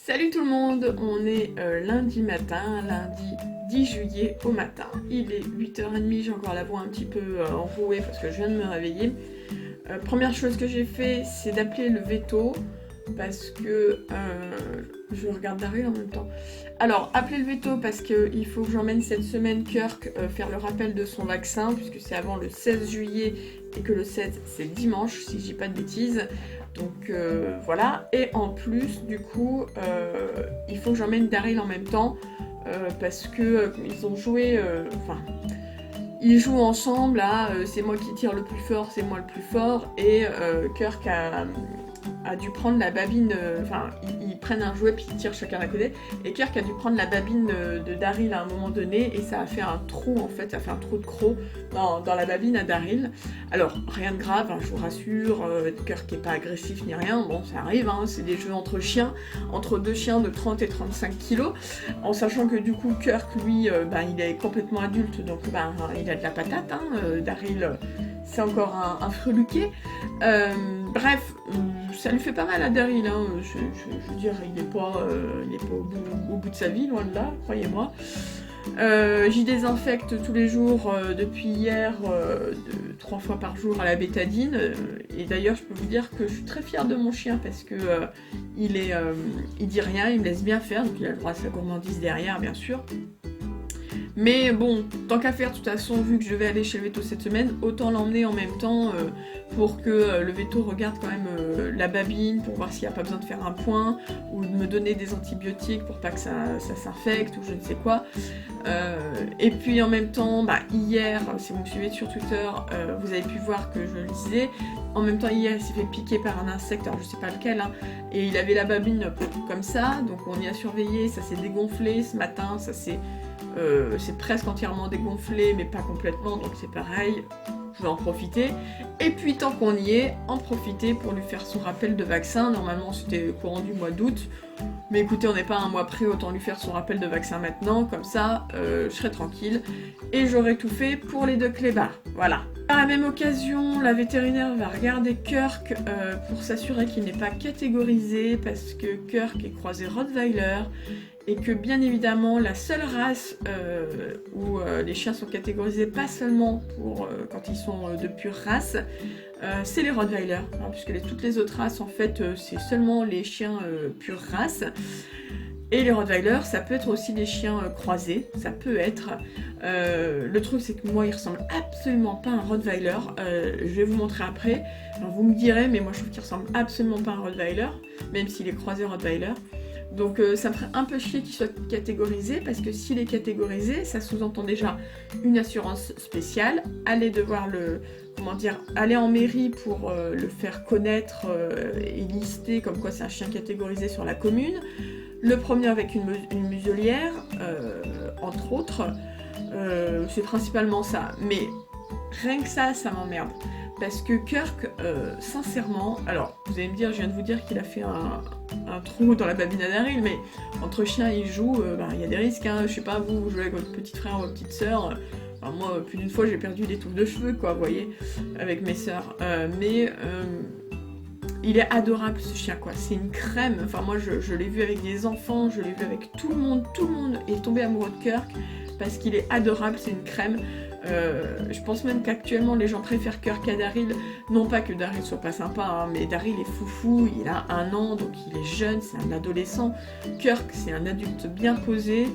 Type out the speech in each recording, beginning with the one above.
Salut tout le monde, on est lundi matin, lundi 10 juillet au matin. Il est 8h30, j'ai encore la voix un petit peu enrouée parce que je viens de me réveiller. Première chose que j'ai fait, c'est d'appeler le veto parce que je regarde Daryl en même temps. Alors, appeler le veto parce qu'il faut que j'emmène cette semaine Kirk faire le rappel de son vaccin puisque c'est avant le 16 juillet et que le 16 c'est dimanche si je dis pas de bêtises. Donc voilà, et en plus du coup il faut que j'emmène Daryl en même temps parce que ils ont joué, ils jouent ensemble à c'est moi qui tire le plus fort, c'est moi le plus fort, et Kirk a dû prendre la babine, ils prennent un jouet puis ils tirent chacun d'un côté, et Kirk a dû prendre la babine de Daryl à un moment donné, et ça a fait un trou en fait, ça a fait un trou de croc dans la babine à Daryl. Alors rien de grave, hein, je vous rassure, Kirk n'est pas agressif ni rien, bon ça arrive, hein, c'est des jeux entre chiens, entre deux chiens de 30 et 35 kilos, en sachant que du coup Kirk lui, il est complètement adulte, donc il a de la patate, hein, Daryl c'est encore un freluquet. Bref, ça lui fait pas mal à Daryl, hein. Je veux dire, il n'est pas au bout de sa vie, loin de là, croyez-moi. J'y désinfecte tous les jours depuis hier, 3 fois par jour à la bétadine. Et d'ailleurs, je peux vous dire que je suis très fière de mon chien parce que il dit rien, il me laisse bien faire, donc il a le droit à sa gourmandise derrière, bien sûr. Mais bon, tant qu'à faire, de toute façon, vu que je vais aller chez le veto cette semaine, autant l'emmener en même temps pour que le veto regarde quand même la babine, pour voir s'il n'y a pas besoin de faire un point, ou de me donner des antibiotiques pour pas que ça s'infecte, ou je ne sais quoi. Et puis en même temps, hier, si vous me suivez sur Twitter, vous avez pu voir que je le disais. En même temps, hier, il s'est fait piquer par un insecte, alors je sais pas lequel, hein, et il avait la babine comme ça, donc on y a surveillé, ça s'est dégonflé ce matin, c'est presque entièrement dégonflé, mais pas complètement, donc c'est pareil, je vais en profiter. Et puis tant qu'on y est, en profiter pour lui faire son rappel de vaccin. Normalement c'était courant du mois d'août, mais écoutez, on n'est pas un mois près, autant lui faire son rappel de vaccin maintenant, comme ça je serai tranquille, et j'aurai tout fait pour les deux clébards, voilà. Par la même occasion, la vétérinaire va regarder Kirk pour s'assurer qu'il n'est pas catégorisé, parce que Kirk est croisé Rottweiler, et que bien évidemment la seule race où les chiens sont catégorisés, pas seulement pour quand ils sont de pure race, c'est les Rottweiler, hein, puisque toutes les autres races en fait c'est seulement les chiens pure race. Et les Rottweiler, ça peut être aussi des chiens croisés, ça peut être. Le truc c'est que moi il ressemble absolument pas à un Rottweiler, je vais vous montrer après, alors, vous me direz, mais moi je trouve qu'il ressemble absolument pas à un Rottweiler, même s'il est croisé Rottweiler. Donc ça me ferait un peu chier qu'il soit catégorisé, parce que s'il est catégorisé, ça sous-entend déjà une assurance spéciale, aller en mairie pour le faire connaître et lister comme quoi c'est un chien catégorisé sur la commune, le promener avec une muselière, entre autres, c'est principalement ça, mais rien que ça m'emmerde. Parce que Kirk, sincèrement, alors vous allez me dire, je viens de vous dire qu'il a fait un trou dans la babine à Daryl, mais entre chiens ils jouent, il y a des risques, hein. Je sais pas, vous jouez avec votre petit frère ou votre petite sœur, moi plus d'une fois j'ai perdu des touffes de cheveux, quoi, vous voyez, avec mes sœurs, mais il est adorable ce chien, quoi, c'est une crème, enfin moi je l'ai vu avec des enfants, je l'ai vu avec tout le monde est tombé amoureux de Kirk, parce qu'il est adorable, c'est une crème. Je pense même qu'actuellement les gens préfèrent Kirk à Daryl, non pas que Daryl soit pas sympa, hein, mais Daryl est foufou, il a 1 an, donc il est jeune, c'est un adolescent. Kirk c'est un adulte bien posé,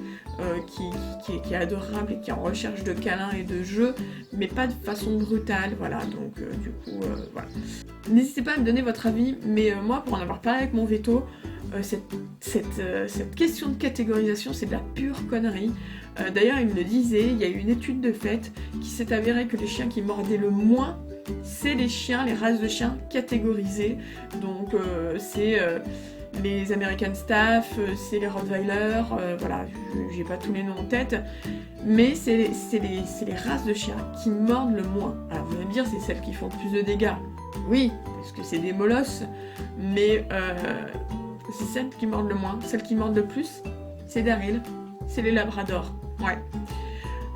qui est adorable et qui est en recherche de câlins et de jeux, mais pas de façon brutale, voilà, donc du coup, voilà. N'hésitez pas à me donner votre avis, mais moi pour en avoir parlé avec mon veto, cette question de catégorisation c'est de la pure connerie. D'ailleurs il me le disait, il y a eu une étude de fait qui s'est avérée que les chiens qui mordaient le moins, c'est les races de chiens catégorisées, donc c'est les American Staff, c'est les Rottweiler, voilà, j'ai pas tous les noms en tête, mais c'est les races de chiens qui mordent le moins. Alors vous allez me dire, c'est celles qui font le plus de dégâts. Oui, parce que c'est des molosses, mais c'est celles qui mordent le moins. Celles qui mordent le plus, c'est Daryl, c'est les Labradors. Ouais.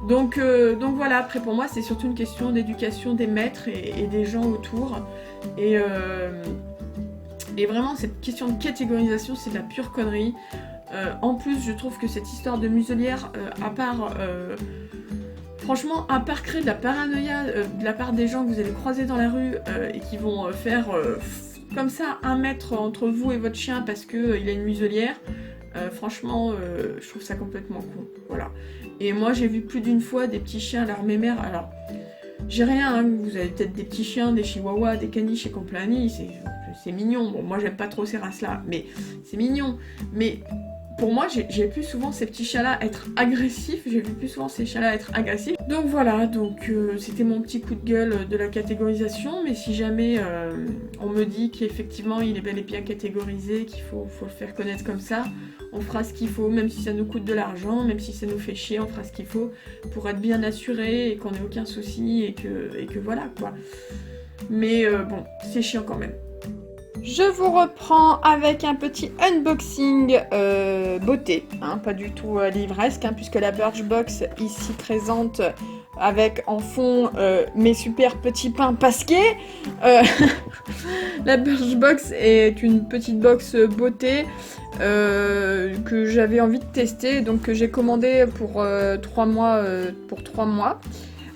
Donc voilà, après pour moi c'est surtout une question d'éducation des maîtres et des gens autour. Et Et vraiment, cette question de catégorisation, c'est de la pure connerie. En plus, je trouve que cette histoire de muselière, franchement, à part créer de la paranoïa de la part des gens que vous allez croiser dans la rue et qui vont faire comme ça 1 mètre entre vous et votre chien parce qu'il a une muselière, franchement, je trouve ça complètement con. Voilà. Et moi, j'ai vu plus d'une fois des petits chiens, leur mémère. Alors, j'ai rien, hein, vous avez peut-être des petits chiens, des chihuahuas, des caniches et compagnie, c'est mignon. Bon, moi, j'aime pas trop ces races-là, mais c'est mignon. Mais pour moi, j'ai plus souvent ces petits chiens-là être agressifs, j'ai vu plus souvent ces chiens-là être agressifs. Donc voilà, c'était mon petit coup de gueule de la catégorisation, mais si jamais on me dit qu'effectivement il est bel et bien catégorisé, qu'il faut le faire connaître comme ça, on fera ce qu'il faut, même si ça nous coûte de l'argent, même si ça nous fait chier, on fera ce qu'il faut pour être bien assuré et qu'on ait aucun souci et que voilà quoi. Mais bon, c'est chiant quand même. Je vous reprends avec un petit unboxing beauté, hein, pas du tout livresque, hein, puisque la Birchbox ici présente avec en fond mes super petits pains pasqués. La Birchbox est une petite box beauté que j'avais envie de tester, donc que j'ai commandé pour 3 mois.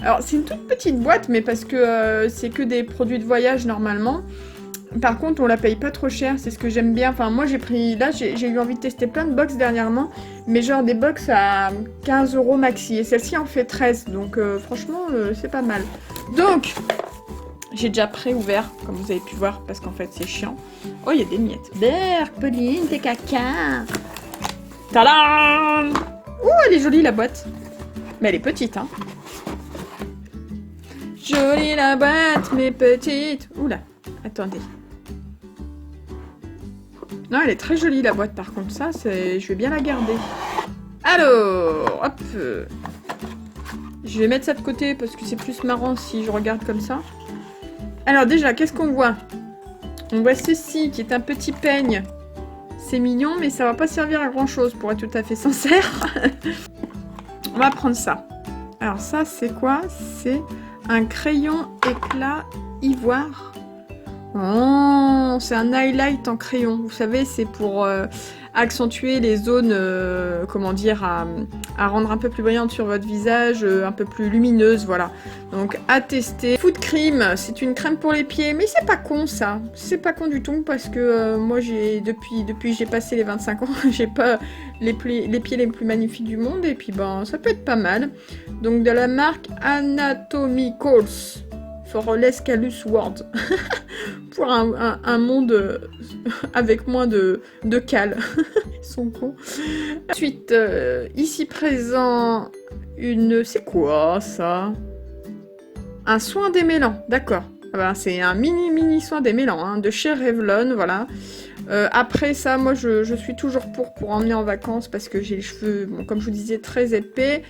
Alors c'est une toute petite boîte, mais parce que c'est que des produits de voyage normalement. Par contre, on la paye pas trop cher, c'est ce que j'aime bien. Enfin, moi j'ai eu envie de tester plein de box dernièrement, mais genre des box à 15 € maxi. Et celle-ci en fait 13, donc franchement, c'est pas mal. Donc, j'ai déjà pré-ouvert, comme vous avez pu voir, parce qu'en fait c'est chiant. Oh, il y a des miettes. Berk, Pauline, tes caca. Tadam! Ouh, elle est jolie la boîte. Mais elle est petite, hein. Jolie la boîte, mais petite. Oula, attendez. Non, elle est très jolie la boîte par contre, ça, je vais bien la garder. Alors, hop. Je vais mettre ça de côté parce que c'est plus marrant si je regarde comme ça. Alors déjà, qu'est-ce qu'on voit? On voit ceci qui est un petit peigne. C'est mignon, mais ça va pas servir à grand chose pour être tout à fait sincère. On va prendre ça. Alors ça, c'est quoi? C'est un crayon éclat ivoire. Oh, c'est un highlight en crayon. Vous savez, c'est pour accentuer les zones, comment dire, à rendre un peu plus brillante sur votre visage, un peu plus lumineuse, voilà. Donc, à tester. Foot Cream, c'est une crème pour les pieds, mais c'est pas con, ça. C'est pas con du tout, parce que moi, depuis que j'ai passé les 25 ans, j'ai pas les pieds les plus magnifiques du monde, et puis, ben, ça peut être pas mal. Donc, de la marque Anatomicals. For less callous world. Pour un monde avec moins de cales. Ils sont cons. Ensuite, ici présent, c'est quoi ça? Un soin démêlant, d'accord. Ah ben, c'est un mini soin démêlant, hein, de chez Revlon, voilà. Après ça, moi je suis toujours pour emmener en vacances parce que j'ai les cheveux, bon, comme je vous disais, très épais.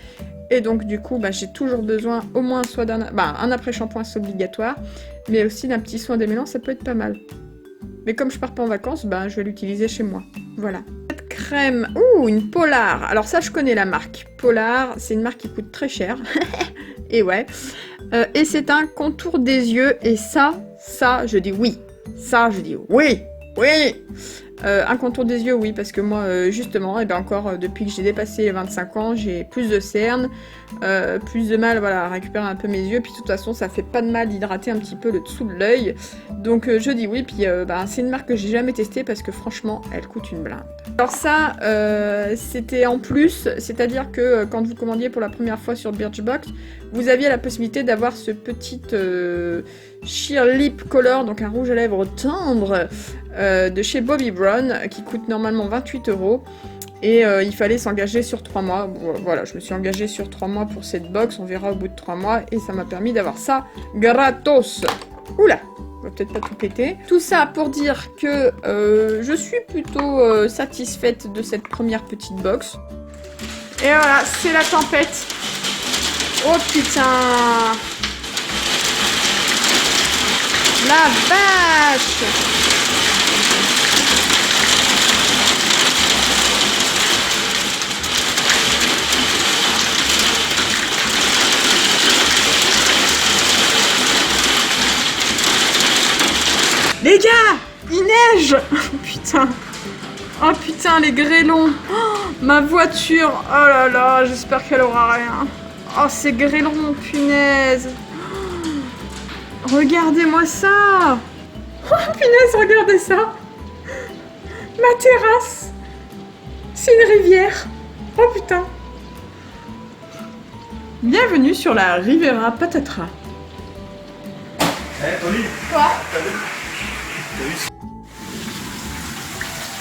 Et donc du coup, bah, j'ai toujours besoin au moins soit un après-shampoing, c'est obligatoire, mais aussi d'un petit soin démêlant, ça peut être pas mal. Mais comme je pars pas en vacances, bah, je vais l'utiliser chez moi. Voilà. Cette crème, une Polar. Alors ça, je connais la marque. Polar, c'est une marque qui coûte très cher. Et ouais. Et c'est un contour des yeux. Et ça, je dis oui. Ça, je dis oui. Oui. Un contour des yeux, oui, parce que moi, justement, et bien encore, depuis que j'ai dépassé les 25 ans, j'ai plus de cernes, plus de mal, voilà, à récupérer un peu mes yeux, puis de toute façon, ça fait pas de mal d'hydrater un petit peu le dessous de l'œil, donc je dis oui, puis c'est une marque que j'ai jamais testée, parce que franchement, elle coûte une blinde. Alors ça, c'était en plus, c'est-à-dire que quand vous commandiez pour la première fois sur Birchbox, vous aviez la possibilité d'avoir ce petit Sheer Lip Color, donc un rouge à lèvres tendre, de chez Bobbi Brown, qui coûte normalement 28 €. Et il fallait s'engager sur 3 mois. Bon, voilà, je me suis engagée sur 3 mois pour cette box. On verra au bout de 3 mois. Et ça m'a permis d'avoir ça gratos. Oula, on va peut-être pas tout péter. Tout ça pour dire que je suis plutôt satisfaite de cette première petite box. Et voilà, c'est la tempête. Oh putain! La vache! Les gars, il neige! neige. Putain. Oh putain, les grêlons. Oh, ma voiture. Oh là là, j'espère qu'elle aura rien. Oh, ces grêlons, punaise. Oh, regardez-moi ça. Oh punaise, regardez ça. Ma terrasse. C'est une rivière. Oh putain. Bienvenue sur la Riviera Patatra. Oli. Quoi?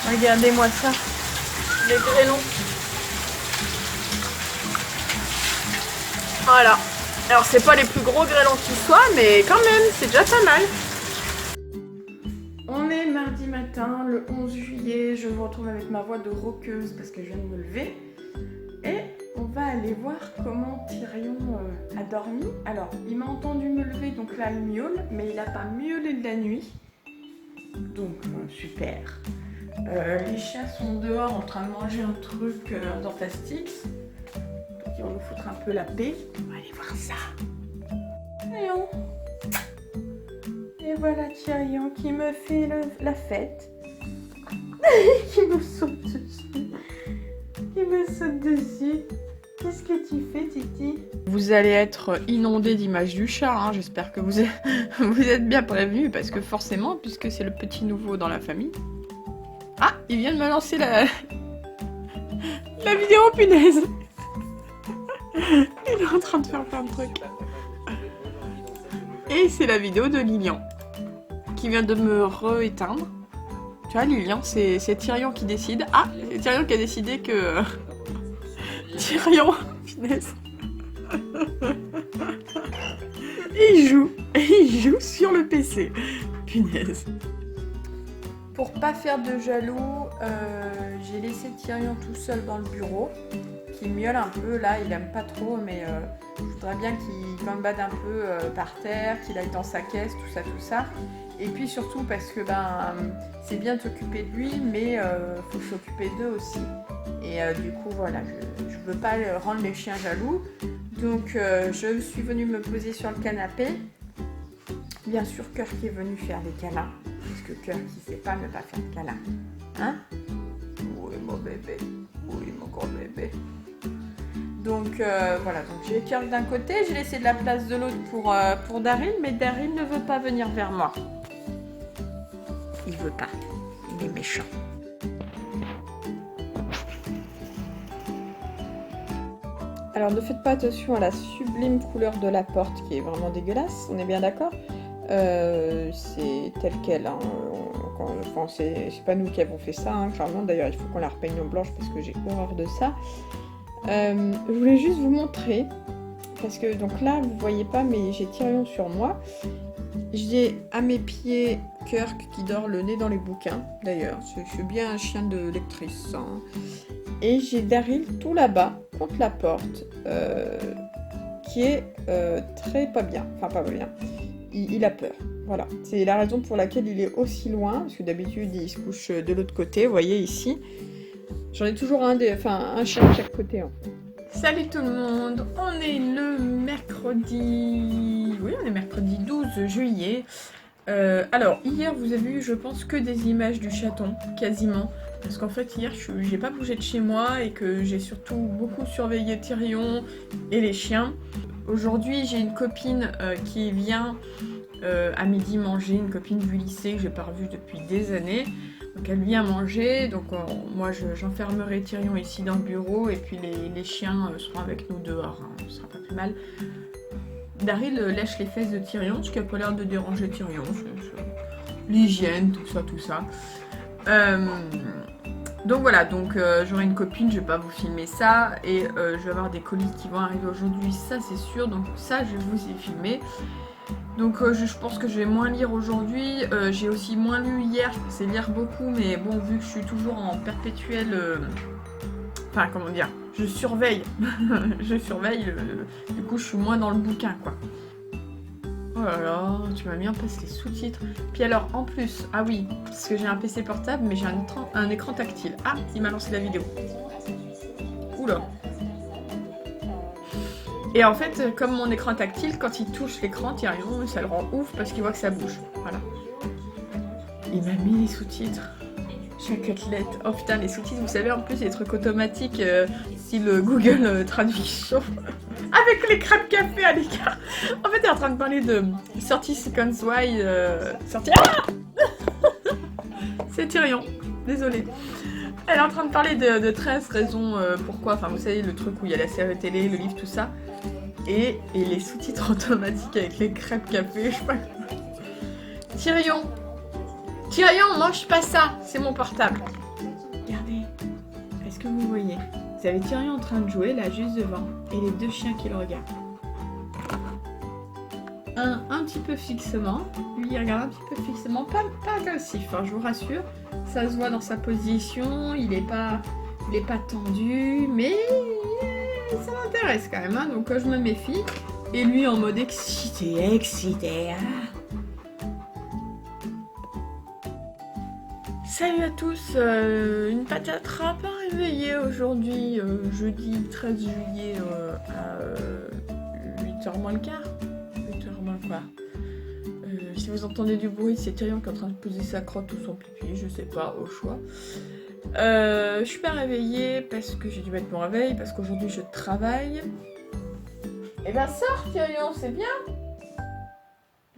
Regardez-moi ça. Les grêlons. Voilà. Alors c'est pas les plus gros grêlons qui soient, mais quand même, c'est déjà pas mal. On est mardi matin, le 11 juillet. Je me retrouve avec ma voix de rockeuse parce que je viens de me lever. Et on va aller voir comment Tyrion a dormi. Alors, il m'a entendu me lever, donc là il miaule, mais il n'a pas miaulé de la nuit. Donc, super. Les chiens sont dehors en train de manger un truc dans Tastix. Donc ils vont nous foutre un peu la paix. On va aller voir ça. Tyrion. Et voilà Tyrion qui me fait la fête. Qui me saute dessus. Qui me saute dessus. Qu'est-ce que tu fais, Titi? Vous allez être inondés d'images du chat, hein. J'espère que vous êtes bien prévenus, parce que forcément, puisque c'est le petit nouveau dans la famille. Ah, il vient de me lancer la vidéo, punaise. Il est en train de faire plein de trucs. Et c'est la vidéo de Lilian, qui vient de me re-éteindre. Tu vois, Lilian, c'est Tyrion qui décide. Ah, c'est Tyrion qui a décidé que... Tyrion, punaise. Il joue sur le PC. Punaise. Pour pas faire de jaloux, j'ai laissé Tyrion tout seul dans le bureau. Qui miaule un peu, là, il aime pas trop, mais je voudrais bien qu'il gambade un peu par terre, qu'il aille dans sa caisse, tout ça. Et puis surtout parce que c'est bien de s'occuper de lui, mais faut s'occuper d'eux aussi. Et du coup, voilà, je veux pas rendre les chiens jaloux. Donc, je suis venue me poser sur le canapé. Bien sûr, Cœur qui est venu faire les câlins. Parce que Cœur qui sait pas ne pas faire de câlins. Hein? Oui, mon bébé. Oui, mon gros bébé. Donc, voilà. Donc, j'ai Cœur d'un côté. J'ai laissé de la place de l'autre pour Daryl. Mais Daryl ne veut pas venir vers moi. Il veut pas. Il est méchant. Alors ne faites pas attention à la sublime couleur de la porte qui est vraiment dégueulasse, on est bien d'accord. C'est tel quel, hein. Enfin, c'est pas nous qui avons fait ça, hein, clairement. D'ailleurs il faut qu'on la repeigne en blanche parce que j'ai horreur de ça. Je voulais juste vous montrer, parce que donc là vous voyez pas mais j'ai Tyrion sur moi. J'ai à mes pieds Kirk qui dort le nez dans les bouquins, d'ailleurs, c'est bien un chien de lectrice. Hein. Et j'ai Daryl tout là-bas, contre la porte, qui est très pas bien. Enfin, pas bien. Il a peur. Voilà. C'est la raison pour laquelle il est aussi loin, parce que d'habitude, il se couche de l'autre côté. Vous voyez ici. J'en ai toujours un chien de chaque côté. En fait. Salut tout le monde. On est le mercredi... Oui, on est mercredi 12 juillet. Alors, hier, vous avez vu, je pense, que des images du chaton, quasiment. Parce qu'en fait, hier, j'ai pas bougé de chez moi et que j'ai surtout beaucoup surveillé Tyrion et les chiens. Aujourd'hui, j'ai une copine qui vient à midi manger, une copine du lycée que j'ai pas revue depuis des années. Donc elle vient manger, donc moi j'enfermerai Tyrion ici dans le bureau et puis les chiens seront avec nous dehors, hein, ce sera pas plus mal. Daryl lèche les fesses de Tyrion, ce qui a pas l'air de déranger Tyrion, l'hygiène, tout ça. Donc voilà, donc j'aurai une copine, je vais pas vous filmer ça, et je vais avoir des colis qui vont arriver aujourd'hui, ça c'est sûr, donc ça je vais vous y filmer. Donc je pense que je vais moins lire aujourd'hui, j'ai aussi moins lu hier, je pensais lire beaucoup, mais bon, vu que je suis toujours en perpétuel... Enfin, comment dire, je surveille, du coup je suis moins dans le bouquin, quoi. Oh là là, tu m'as mis en place les sous-titres. Puis alors, en plus, ah oui, parce que j'ai un PC portable, mais j'ai un écran tactile. Ah, il m'a lancé la vidéo. Oula. Et en fait, comme mon écran tactile, quand il touche l'écran, Tyrion, ça le rend ouf parce qu'il voit que ça bouge. Voilà. Il m'a mis les sous-titres. Chacottelette. Oh putain, les sous-titres, vous savez, en plus, les trucs automatiques, style Google Traduction. Avec les crêpes café à l'écart. En fait, elle est en train de parler de 30 Seconds Why. C'est Tyrion. Désolée. Elle est en train de parler de 13 raisons pourquoi. Enfin, vous savez, le truc où il y a la série télé, le livre, tout ça. Et les sous-titres automatiques avec les crêpes café, je sais pas. Tyrion. Tyrion, mange pas ça. C'est mon portable. Regardez. Est-ce que vous voyez? Vous avez Tyrion en train de jouer, là, juste devant. Et les deux chiens qui le regardent. Un petit peu fixement. Lui, il regarde un petit peu fixement. Pas agressif, hein, je vous rassure. Ça se voit dans sa position. Il est pas tendu. Mais ça m'intéresse quand même. Hein, donc, je me méfie. Et lui, en mode excité. Salut à tous, une patatras pas réveillée aujourd'hui, jeudi 13 juillet à 8h moins le quart. 8h moins quoi. Si vous entendez du bruit, c'est Tyrion qui est en train de poser sa crotte ou son pipi, je sais pas, au choix. Je suis pas réveillée parce que j'ai dû mettre mon réveil, parce qu'aujourd'hui je travaille. Eh ben sors Tyrion, c'est bien.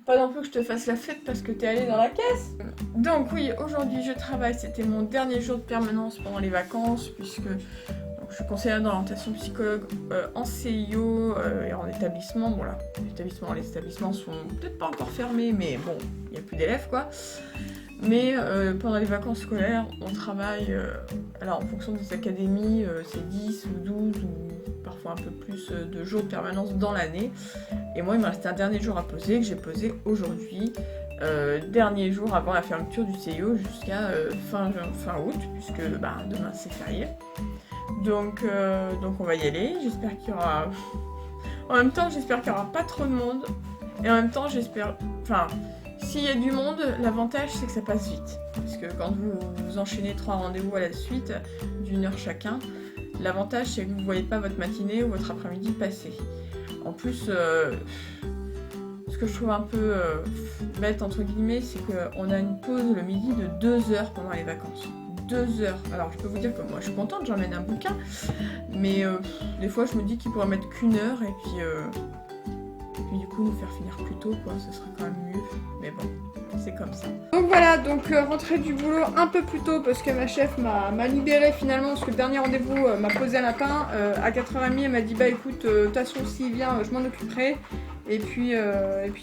Pas non plus que je te fasse la fête parce que t'es allé dans la caisse. Donc oui, aujourd'hui je travaille, c'était mon dernier jour de permanence pendant les vacances puisque donc, je suis conseillère d'orientation psychologue en CIO et en établissement. Bon là, les établissements sont peut-être pas encore fermés, mais bon, il n'y a plus d'élèves quoi. Mais pendant les vacances scolaires, on travaille, alors en fonction des académies, c'est 10 ou 12 ou parfois un peu plus de jours de permanence dans l'année. Et moi, il me restait un dernier jour à poser, que j'ai posé aujourd'hui, dernier jour avant la fermeture du CIO jusqu'à fin août, puisque demain c'est férié. Donc on va y aller, j'espère qu'il y aura... En même temps, j'espère qu'il n'y aura pas trop de monde, et en même temps, j'espère... Enfin... S'il y a du monde, l'avantage c'est que ça passe vite. Parce que quand vous enchaînez 3 rendez-vous à la suite, d'1 heure chacun, l'avantage c'est que vous ne voyez pas votre matinée ou votre après-midi passer. En plus, ce que je trouve un peu bête entre guillemets, c'est qu'on a une pause le midi de 2 heures pendant les vacances. 2 heures. Alors je peux vous dire que moi je suis contente, j'emmène un bouquin, mais des fois je me dis qu'il pourrait mettre qu'1 heure et puis du coup nous faire finir plus tôt quoi, ce serait quand même mieux, mais bon, c'est comme ça. Donc voilà, donc rentrée du boulot un peu plus tôt parce que ma chef m'a libérée finalement, parce que le dernier rendez-vous m'a posé un lapin, à 4h30 elle m'a dit bah écoute, de toute façon s'il vient je m'en occuperai, et puis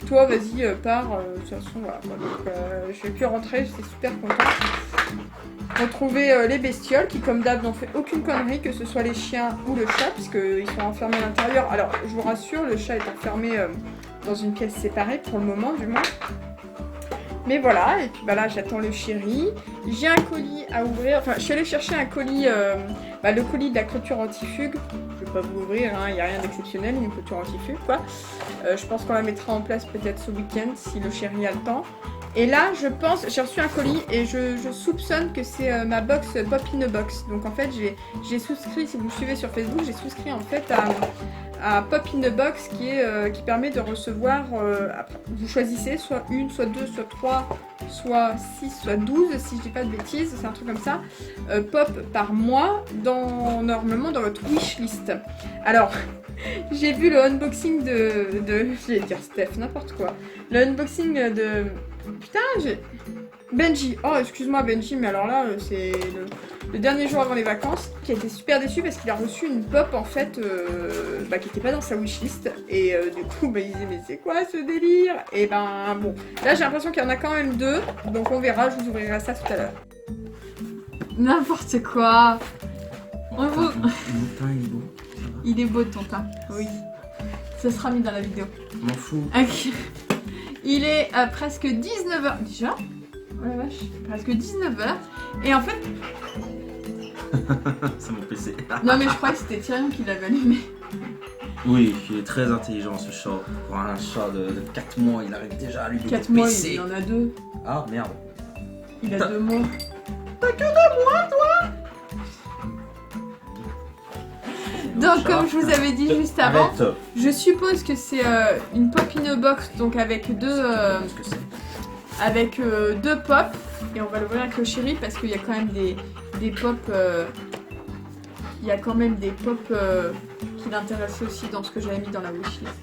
toi vas-y pars, de toute façon voilà quoi. Donc je vais plus rentrer, j'étais super contente. Retrouver les bestioles qui comme d'hab n'ont fait aucune connerie, que ce soit les chiens ou le chat, puisqu'ils sont enfermés à l'intérieur. Alors je vous rassure, le chat est enfermé dans une pièce séparée pour le moment du moins. Mais voilà, et puis bah là j'attends le chéri. J'ai un colis à ouvrir, enfin je suis allée chercher un colis, le colis de la clôture anti-fugue. Je vais pas vous l'ouvrir, il n'y a rien d'exceptionnel, une clôture anti-fugue quoi. Je pense qu'on la mettra en place peut-être ce week-end si le chéri a le temps. Et là, je pense, j'ai reçu un colis et je soupçonne que c'est ma box Pop in a Box. Donc en fait, j'ai souscrit, si vous me suivez sur Facebook, j'ai souscrit en fait à Pop in a Box qui permet de recevoir, vous choisissez soit 1, soit 2, soit 3, soit 6, soit 12, si je dis pas de bêtises, c'est un truc comme ça, pop par mois, normalement dans votre wishlist. Alors... J'ai vu le unboxing de... Je vais dire Steph, n'importe quoi. Le unboxing de... Putain, Benji. Oh, excuse-moi Benji, mais alors là, c'est le dernier jour avant les vacances, qui a été super déçu parce qu'il a reçu une pop, en fait, qui était pas dans sa wishlist. Et du coup, il disait, mais c'est quoi ce délire? Et bon. Là, j'ai l'impression qu'il y en a quand même 2, donc on verra, je vous ouvrirai ça tout à l'heure. N'importe quoi. On vous... Il est beau ton teint, oui. Ça sera mis dans la vidéo. M'en fous. Okay. Il est presque 19h. Déjà? Oh la vache. Presque 19h. Et en fait... C'est mon PC. Non mais je croyais que c'était Tyrion qui l'avait allumé. Oui, il est très intelligent ce chat. Pour un chat de 4 mois, il arrive déjà à allumer 4 mon mois, PC. il en a 2. Ah merde. Il a 2 mois. T'as que 2 mois toi? Donc comme je vous avais dit juste avant, je suppose que c'est une pop in a box, donc avec deux pop Et on va l'ouvrir avec le chéri parce qu'il y a quand même des pop. Il y a quand même des pop qui l'intéressaient aussi dans ce que j'avais mis dans la wishlist.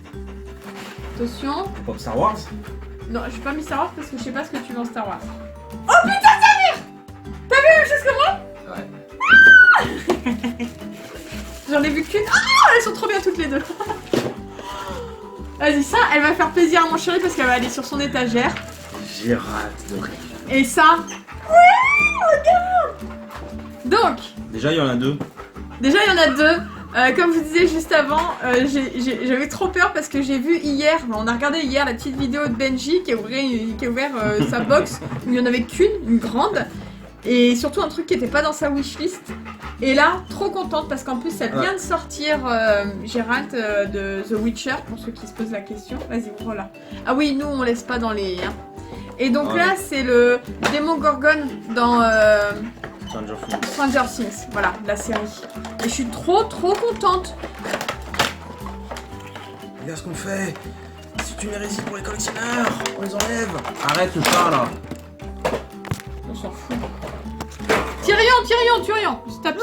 Attention. Pop Star Wars? Non, j'ai pas mis Star Wars parce que je sais pas ce que tu veux en Star Wars. Oh putain, Samir! T'as vu la même chose que moi? Ouais. J'en ai vu qu'une. Ah, elles sont trop bien toutes les deux. Vas-y, ça, elle va faire plaisir à mon chéri parce qu'elle va aller sur son étagère. Gérald de Ré. Et ça. Ouais, regarde! Donc. Déjà, il y en a 2. Déjà, il y en a 2. Comme je vous disais juste avant, j'avais trop peur parce que j'ai vu hier, on a regardé hier la petite vidéo de Benji qui a ouvert sa box où il n'y en avait qu'une, une grande, et surtout un truc qui n'était pas dans sa wishlist. Et là, trop contente parce qu'en plus, ça vient de sortir Gérald de The Witcher, pour ceux qui se posent la question. Vas-y, voilà. Ah oui, nous, on laisse pas dans les... Hein. Et donc là, c'est le Demogorgon dans... Stranger Things, voilà, la série. Et je suis trop contente. Regarde ce qu'on fait. C'est une hérésie pour les collectionneurs. On les enlève. Arrête le chat là. On s'en fout. Tyrion. Stop.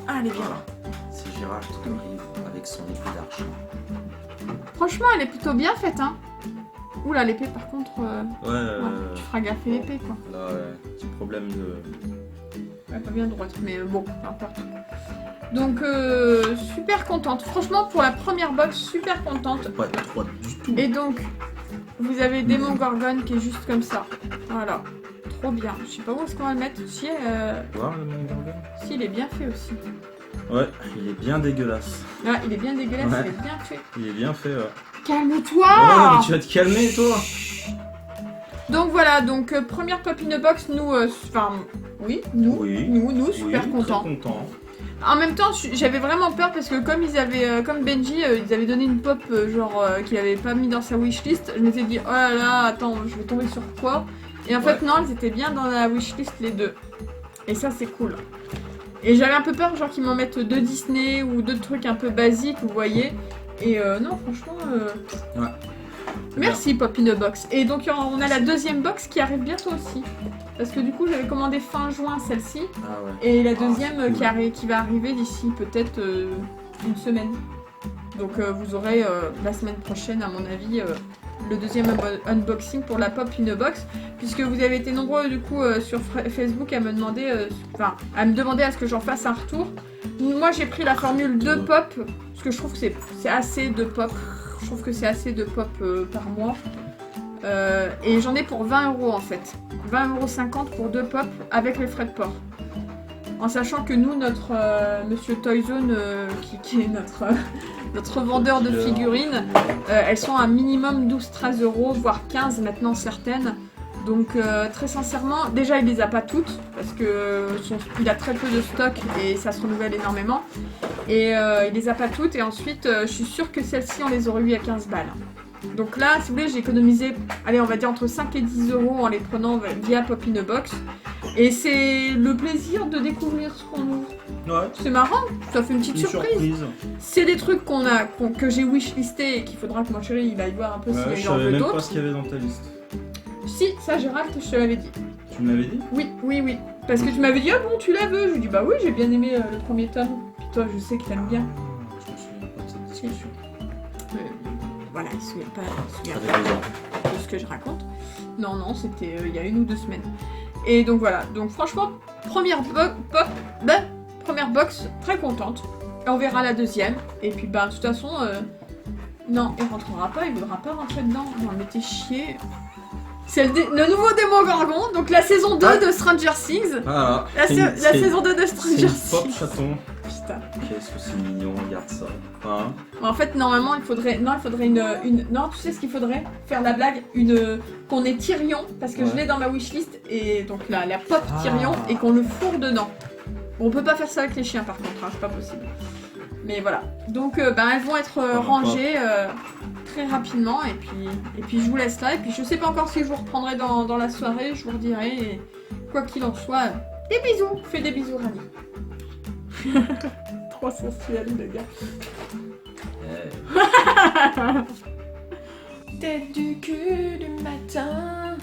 Ah, elle est bien là. C'est Gérald qui arrive avec son épée d'archer. Franchement, elle est plutôt bien faite, hein. Oula, l'épée par contre... tu feras gaffer l'épée, quoi. Là, petit problème de... Ouais, pas bien droite, mais bon, peu importe. Donc, super contente. Franchement, pour la première box, super contente. Pas droite du tout. Et donc, vous avez Demogorgon qui est juste comme ça. Voilà. Trop bien. Je sais pas où est-ce qu'on va le mettre. Si, Voir le Demogorgon ? Si, il est bien fait aussi. Ouais, il est bien dégueulasse. Ah, il est bien dégueulasse, Ouais. il est bien fait. Il est bien fait, ouais. Calme-toi! Ouais, mais tu vas te calmer, toi. Donc voilà, donc première pop in a box, nous, enfin, nous, super contents. Très contents. En même temps, j'avais vraiment peur parce que comme ils avaient, comme Benji, ils avaient donné une pop qu'il avait pas mis dans sa wishlist, je m'étais dit, oh là là, attends, je vais tomber sur quoi? Et en fait, non, elles étaient bien dans la wishlist les deux. Et ça, c'est cool. Et j'avais un peu peur, genre qu'ils m'en mettent 2 Disney ou 2 trucs un peu basiques, vous voyez. Et non, franchement... Ouais. Merci Pop in a Box. Et donc on a la deuxième box qui arrive bientôt aussi. Parce que du coup j'avais commandé fin juin celle-ci. Ah ouais. Et la deuxième cool. qui va arriver d'ici peut-être une semaine. Donc vous aurez la semaine prochaine à mon avis le deuxième unboxing pour la Pop in a Box. Puisque vous avez été nombreux du coup sur Facebook à me demander, à ce que j'en fasse un retour. Moi j'ai pris la formule 2 pop. Parce que je trouve que c'est assez de pop. Je trouve que c'est assez de pop par mois. Et j'en ai pour 20 € en fait. 20,50 € pour 2 pop avec les frais de port. En sachant que nous, notre monsieur Toyzone, qui est notre vendeur de figurines, elles sont à minimum 12-13 €, voire 15 maintenant certaines. Donc très sincèrement, déjà il les a pas toutes parce que il a très peu de stock et ça se renouvelle énormément. Et il les a pas toutes et ensuite je suis sûre que celles-ci on les aurait eu à 15 balles. Donc là, si vous voulez, j'ai économisé, allez, on va dire entre 5 et 10 € en les prenant via Pop in a Box. Et c'est le plaisir de découvrir ce qu'on ouvre. Ouais. C'est marrant, ça fait une petite surprise. C'est des trucs que j'ai wishlisté et qu'il faudra que mon chéri il aille voir un peu s'il Je en savais veut même d'autres. pas ce qu'il y avait dans ta liste. Si, ça Gérald, je te l'avais dit. Tu me l'avais dit? Oui. Parce que tu m'avais dit, ah bon, tu la veux? Je lui ai dit, bah oui, j'ai bien aimé le premier tome. Puis toi, je sais que t'aimes bien. Je me souviens pas de cette discussion. Voilà, il se souvient pas T'avais raison. de ce que je raconte. Non, c'était il y a 1 ou 2 semaines. Et donc voilà, donc franchement, première box, très contente. Et on verra la deuxième. Et puis bah, de toute façon, non, il rentrera pas, il voudra pas rentrer dedans. Non, mais t'es chier. C'est le nouveau Demogorgon, donc la saison 2 de Stranger Things. Voilà. La saison 2 de Stranger C'est pop Things. chaton. Putain. Qu'est-ce que c'est mignon, regarde ça. Hein? En fait, normalement, il faudrait une... Non, tu sais ce qu'il faudrait? Faire la blague, qu'on ait Tyrion, parce que je l'ai dans ma wishlist, et donc la pop Tyrion, et qu'on le fourre dedans. Bon, on peut pas faire ça avec les chiens, par contre, hein, c'est pas possible. Mais voilà. Donc, elles vont être rangées très rapidement, et puis je vous laisse là, et puis je sais pas encore si je vous reprendrai dans la soirée, je vous redirai, et quoi qu'il en soit, des bisous! Fais des bisous, Rani. Trop sensuel, le gars. Tête du cul du matin.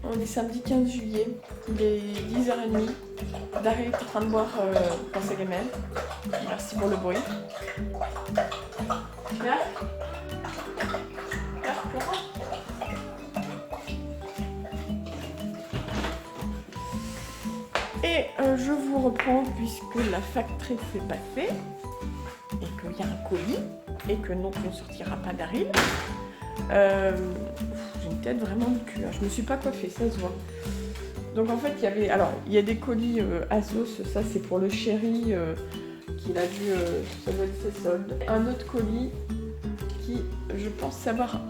On est samedi 15 juillet, il est 10h30. Daryl est en train de boire dans sa gamelle. Merci pour le bruit. Là, et je vous reprends puisque la factrice n'est pas faite et qu'il y a un colis et que non, on ne sortira pas Daryl. J'ai une tête vraiment de cul, hein. Je me suis pas coiffée, ça se voit. Donc en fait, il y a des colis Asos, ça c'est pour le chéri qu'il a vu, ça doit être ses soldes. Un autre colis qui, je pense savoir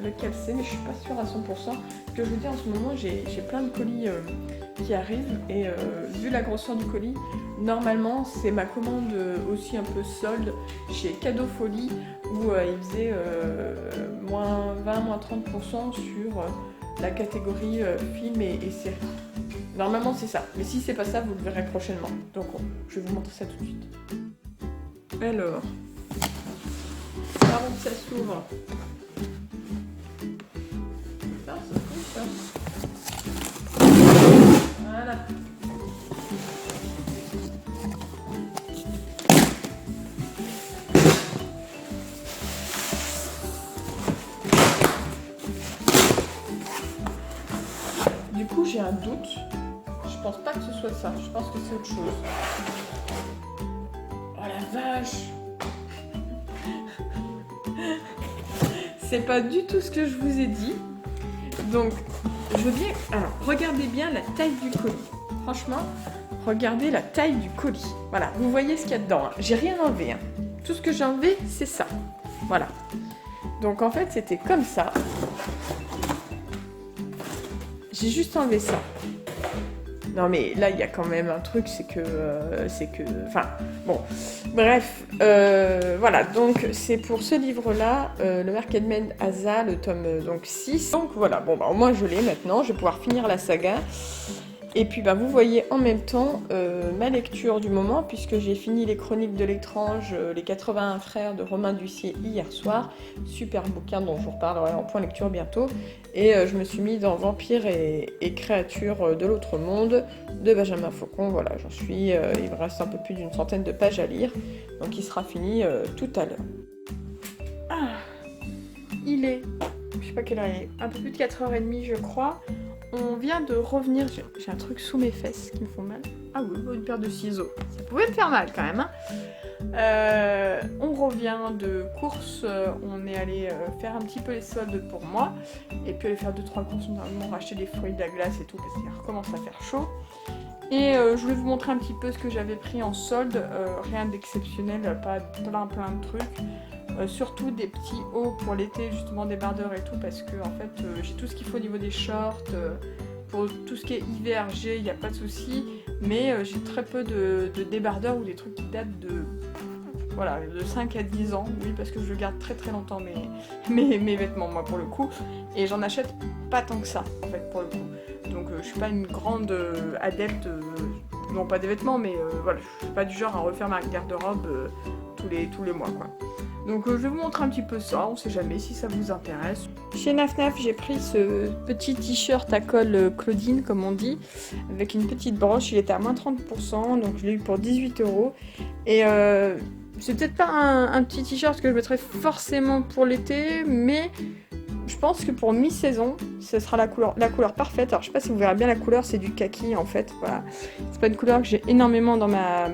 lequel c'est, mais je suis pas sûre à 100%. Ce que je vous dis en ce moment, j'ai plein de colis qui arrivent et vu la grosseur du colis, normalement c'est ma commande aussi un peu solde chez Cadeau Folie où il faisait moins 20, moins 30% sur la catégorie film et série. Normalement c'est ça, mais si c'est pas ça, vous le verrez prochainement. Donc je vais vous montrer ça tout de suite. Alors, avant que ça s'ouvre. Ça s'ouvre ça. Voilà. Du coup, j'ai un doute. Je pense pas que ce soit ça. Je pense que c'est autre chose. Oh la vache! C'est pas du tout ce que je vous ai dit. Donc, je veux bien... Alors, regardez bien la taille du colis. Franchement, regardez la taille du colis. Voilà, vous voyez ce qu'il y a dedans. Hein. J'ai rien enlevé. Hein. Tout ce que j'ai enlevé, c'est ça. Voilà. Donc, en fait, c'était comme ça. J'ai juste enlevé ça. Non mais là il y a quand même un truc, c'est que... Enfin, bon. Bref, voilà, donc c'est pour ce livre-là, le Merkadmen Asa, le tome 6. Donc voilà, bon bah au moins je l'ai maintenant, je vais pouvoir finir la saga. Et puis bah, vous voyez en même temps ma lecture du moment, puisque j'ai fini les Chroniques de l'étrange, les 81 frères de Romain Dussier hier soir. Super bouquin dont je vous reparlerai en point lecture bientôt. Et je me suis mis dans Vampires et créatures de l'autre monde de Benjamin Faucon. Voilà, j'en suis, il me reste un peu plus d'une centaine de pages à lire, donc il sera fini tout à l'heure. Ah, il est, je sais pas quelle heure il est, un peu plus de 4h30 je crois. On vient de revenir, j'ai un truc sous mes fesses qui me font mal. Ah oui, une paire de ciseaux, ça pouvait me faire mal quand même. Hein. On revient de course, on est allé faire un petit peu les soldes pour moi. Et puis aller faire 2-3 courses, notamment racheter des fruits de la glace et tout, parce qu'il recommence à faire chaud. Et je voulais vous montrer un petit peu ce que j'avais pris en solde, rien d'exceptionnel, pas plein de trucs. Surtout des petits hauts pour l'été, justement débardeurs et tout, parce que en fait j'ai tout ce qu'il faut au niveau des shorts, pour tout ce qui est hiver, il n'y a pas de souci, mais j'ai très peu de débardeurs ou des trucs qui datent de 5 à 10 ans, oui, parce que je garde très très longtemps mes vêtements, moi, pour le coup, et j'en achète pas tant que ça, en fait, pour le coup. Donc je suis pas une grande adepte, non pas des vêtements, mais voilà, je suis pas du genre à refaire ma garde-robe tous les mois, quoi. Donc je vais vous montrer un petit peu ça, on sait jamais si ça vous intéresse. Chez Naf j'ai pris ce petit t-shirt à col Claudine comme on dit, avec une petite broche, il était à moins 30%, donc je l'ai eu pour 18€. Et c'est peut-être pas un petit t-shirt que je mettrais forcément pour l'été, mais je pense que pour mi-saison, ce sera la couleur parfaite. Alors je sais pas si vous verrez bien la couleur, c'est du kaki en fait, voilà. C'est pas une couleur que j'ai énormément dans ma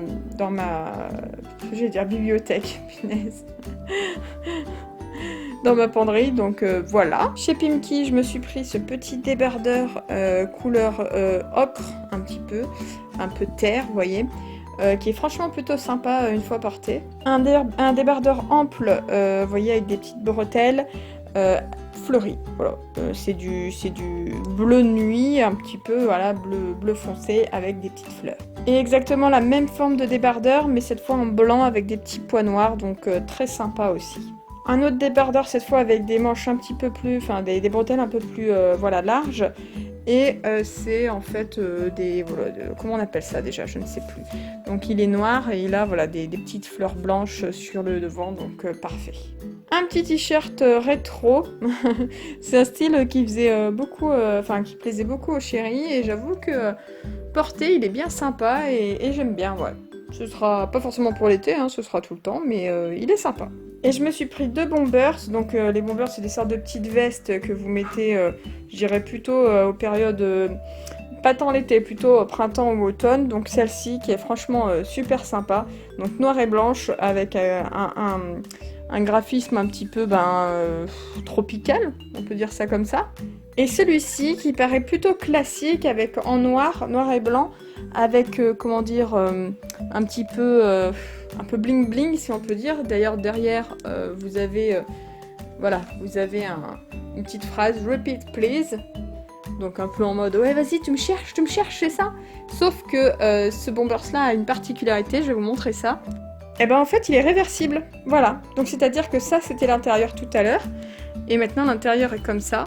je vais dire bibliothèque, punaise. Dans ma penderie, donc voilà. Chez Pimki, je me suis pris ce petit débardeur couleur ocre, un peu terre, vous voyez. Qui est franchement plutôt sympa une fois porté. Un débardeur ample, vous voyez, avec des petites bretelles fleuri. Voilà. C'est du bleu nuit, un petit peu, voilà, bleu foncé avec des petites fleurs. Et exactement la même forme de débardeur, mais cette fois en blanc avec des petits pois noirs, donc très sympa aussi. Un autre débardeur, cette fois avec des manches un petit peu plus, enfin des bretelles un peu plus voilà, larges. Et c'est en fait comment on appelle ça déjà, je ne sais plus. Donc il est noir et il a voilà, des petites fleurs blanches sur le devant, donc parfait. Un petit t-shirt rétro. C'est un style qui faisait beaucoup, enfin qui plaisait beaucoup aux chéris et j'avoue que porter il est bien sympa et j'aime bien, ouais. Ce sera pas forcément pour l'été, hein, ce sera tout le temps, mais il est sympa. Et je me suis pris 2 bombers, donc les bombers c'est des sortes de petites vestes que vous mettez, je dirais plutôt aux périodes, pas tant l'été, plutôt au printemps ou automne, donc celle-ci qui est franchement super sympa, donc noire et blanche avec un graphisme un petit peu tropical, on peut dire ça comme ça. Et celui-ci qui paraît plutôt classique avec en noir et blanc, avec comment dire un petit peu un peu bling bling si on peut dire. D'ailleurs derrière vous avez voilà, vous avez une petite phrase repeat please. Donc un peu en mode ouais vas-y tu me cherches, c'est ça. Sauf que ce bombers là a une particularité, je vais vous montrer ça. Et ben en fait il est réversible, voilà. Donc c'est-à-dire que ça c'était l'intérieur tout à l'heure, et maintenant l'intérieur est comme ça.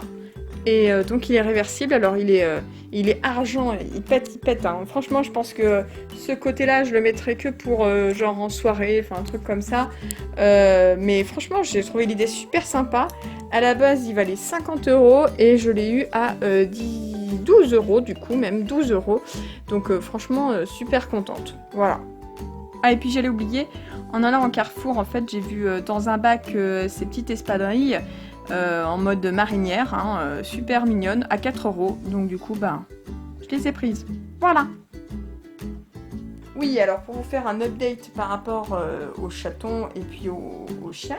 Et donc il est réversible, alors il est argent, il pète. Hein. Franchement, je pense que ce côté-là, je le mettrais que pour genre en soirée, enfin un truc comme ça. Mais franchement, j'ai trouvé l'idée super sympa. À la base, il valait 50 € et je l'ai eu à 12 € du coup, même 12 €. Donc franchement, super contente. Voilà. Ah et puis j'allais oublier, en allant en Carrefour, en fait, j'ai vu dans un bac ces petites espadrilles. En mode marinière, hein, super mignonne, à 4 €. Donc du coup, je les ai prises. Voilà. Oui, alors pour vous faire un update par rapport aux chatons et puis aux chiens,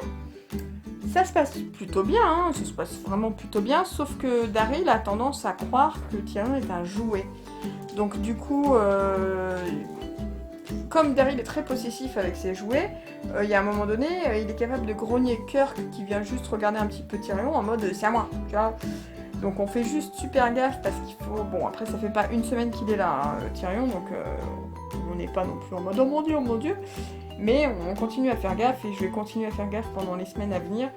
ça se passe plutôt bien, hein, ça se passe vraiment plutôt bien, sauf que Daryl a tendance à croire que Tyrion est un jouet. Donc du coup, comme Daryl est très possessif avec ses jouets, il y a un moment donné, il est capable de grogner Kirk qui vient juste regarder un petit peu Tyrion en mode c'est à moi, tu vois. Donc on fait juste super gaffe parce qu'il faut... Bon après ça fait pas une semaine qu'il est là, hein, Tyrion, donc on n'est pas non plus en mode oh mon dieu. Mais on continue à faire gaffe et je vais continuer à faire gaffe pendant les semaines à venir.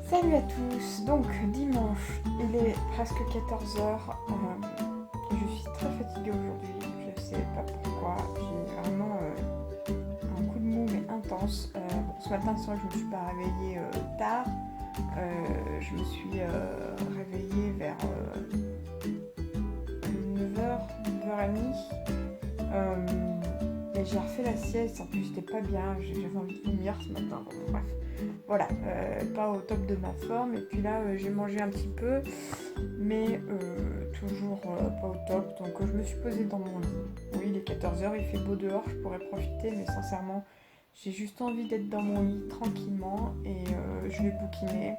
Salut à tous, donc dimanche, il est presque 14h. Je suis très fatiguée aujourd'hui, je sais pas pourquoi, j'ai vraiment un coup de mou mais intense. Ce matin, c'est vrai que je me suis pas réveillée tard, je me suis réveillée vers 9h, 9h30. Et j'ai refait la sieste, en plus j'étais pas bien, j'avais envie de vomir ce matin, bon, bref. Voilà, pas au top de ma forme, et puis là j'ai mangé un petit peu, mais toujours pas au top, donc je me suis posée dans mon lit. Oui, il est 14h, il fait beau dehors, je pourrais profiter, mais sincèrement, j'ai juste envie d'être dans mon lit tranquillement, et je vais bouquiner.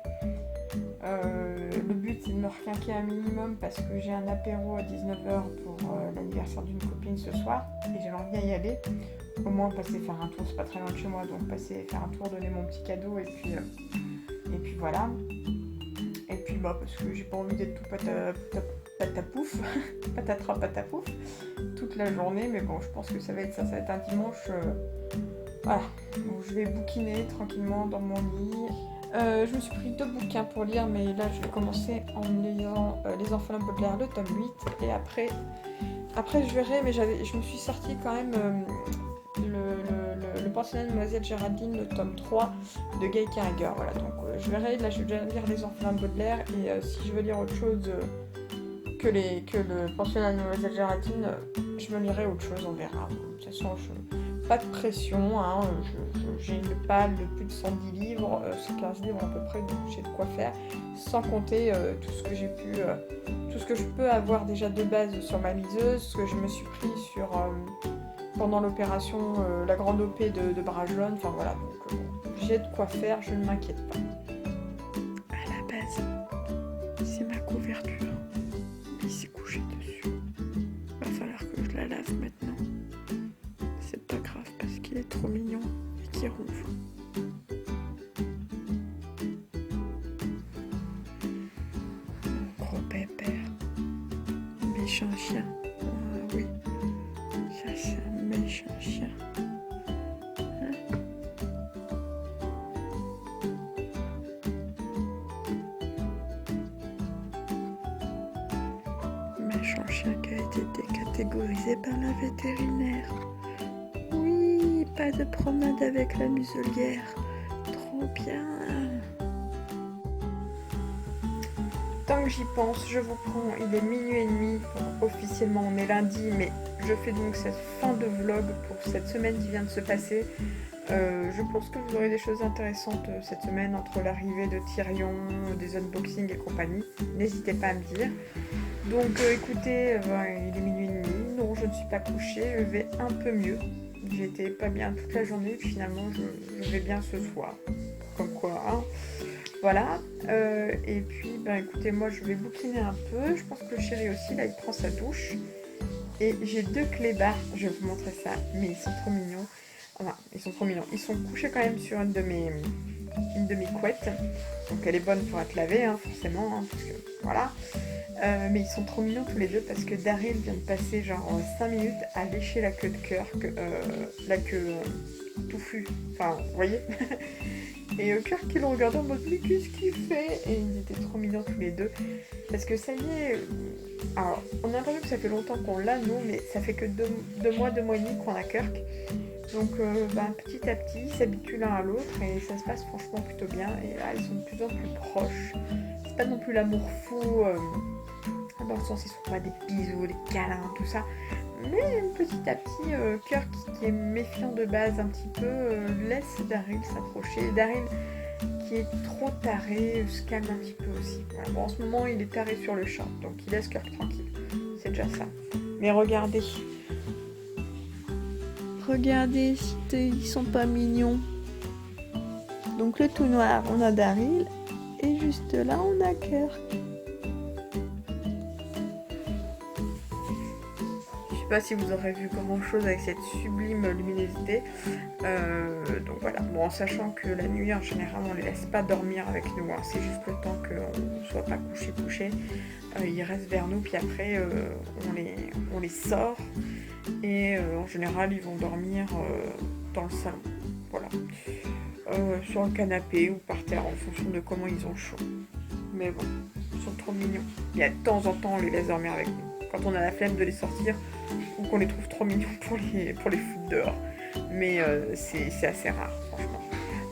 Le but c'est de me requinquer un minimum parce que j'ai un apéro à 19h pour l'anniversaire d'une copine ce soir et j'aimerais bien y aller, au moins passer faire un tour, c'est pas très loin de chez moi, donc passer faire un tour, donner mon petit cadeau et puis voilà. Et puis parce que j'ai pas envie d'être tout patapouf patatras patapouf toute la journée, mais bon je pense que ça va être un dimanche voilà, donc je vais bouquiner tranquillement dans mon lit. Je me suis pris 2 bouquins pour lire, mais là je vais commencer en lisant Les Orphelins Baudelaire, le tome 8, et après je verrai, mais je me suis sorti quand même le pensionnat de Mademoiselle Géraldine, le tome 3 de Guy Carriger, voilà, donc je verrai, là je vais déjà lire Les Orphelins Baudelaire, et si je veux lire autre chose que le pensionnat de Mademoiselle Géraldine, je me lirai autre chose, on verra. De toute façon, pas de pression, hein. J'ai une palle de plus de 110 livres, c'est 15 livres à peu près, donc j'ai de quoi faire, sans compter tout ce que j'ai pu, tout ce que je peux avoir déjà de base sur ma liseuse, ce que je me suis pris sur pendant l'opération, la grande OP de bras jaunes, enfin voilà, donc j'ai de quoi faire, je ne m'inquiète pas. À la base, c'est ma couverture, il s'est couché dessus, va falloir que je la lave maintenant. C'est pas grave parce qu'il est trop mignon et qu'il ronfle. Gros pépère. Méchant chien. Ah oui. Ça c'est un méchant chien. Hein? Méchant chien qui a été décatégorisé par la vétérinaire. Pas de promenade avec la muselière. Trop bien. j'y pense, je vous prends, il est minuit et demi, bon, officiellement on est lundi, mais je fais donc cette fin de vlog pour cette semaine qui vient de se passer. Je pense que vous aurez des choses intéressantes cette semaine entre l'arrivée de Tyrion, des unboxings et compagnie. N'hésitez pas à me dire. Donc écoutez, il est minuit et demi, non je ne suis pas couchée, je vais un peu mieux. J'étais pas bien toute la journée, puis finalement je vais bien ce soir. Comme quoi, hein. Voilà. Et puis écoutez, moi je vais bouquiner un peu. Je pense que le chéri aussi, là il prend sa douche. Et j'ai 2 clébards, je vais vous montrer ça, mais ils sont trop mignons. Enfin, ils sont trop mignons. Ils sont couchés quand même sur une de mes couettes. Donc elle est bonne pour être lavée, hein, forcément, hein, parce que voilà. Mais ils sont trop mignons tous les deux parce que Daryl vient de passer genre 5 minutes à lécher la queue de Kirk, la queue touffue. Enfin, vous voyez. Et Kirk il le regardait en mode mais qu'est-ce qu'il fait? Et ils étaient trop mignons tous les deux. Parce que ça y est. Alors, on a l'impression que ça fait longtemps qu'on l'a, nous, mais ça fait que 2 mois et demi qu'on a Kirk. Donc petit à petit, ils s'habituent l'un à l'autre et ça se passe franchement plutôt bien. Et là, ils sont de plus en plus proches. C'est pas non plus l'amour fou, dans le sens ils se font pas des bisous, des câlins, tout ça. Mais petit à petit, Kirk, qui est méfiant de base un petit peu, laisse Daryl s'approcher. Daryl, qui est trop taré, se calme un petit peu aussi. Voilà. Bon, en ce moment, il est taré sur le chat, donc il laisse Kirk tranquille. C'est déjà ça. Mais regardez. Regardez, ils sont pas mignons. Donc le tout noir, on a Daryl. Et juste là, on a Kirk. Je sais pas si vous aurez vu grand chose avec cette sublime luminosité. Donc voilà. Bon, en sachant que la nuit, en général, on les laisse pas dormir avec nous. Hein. C'est juste le temps qu'on ne soit pas couché. Ils restent vers nous, puis après, on les sort. Et en général, ils vont dormir dans le salon. Voilà. Sur le canapé ou par terre en fonction de comment ils ont chaud. Mais bon, ils sont trop mignons. Et de temps en temps, on les laisse dormir avec nous. Quand on a la flemme de les sortir ou qu'on les trouve trop mignons pour les foutre dehors. Mais c'est assez rare, franchement.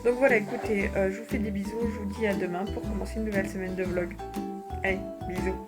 Donc voilà, écoutez, je vous fais des bisous. Je vous dis à demain pour commencer une nouvelle semaine de vlog. Allez, bisous.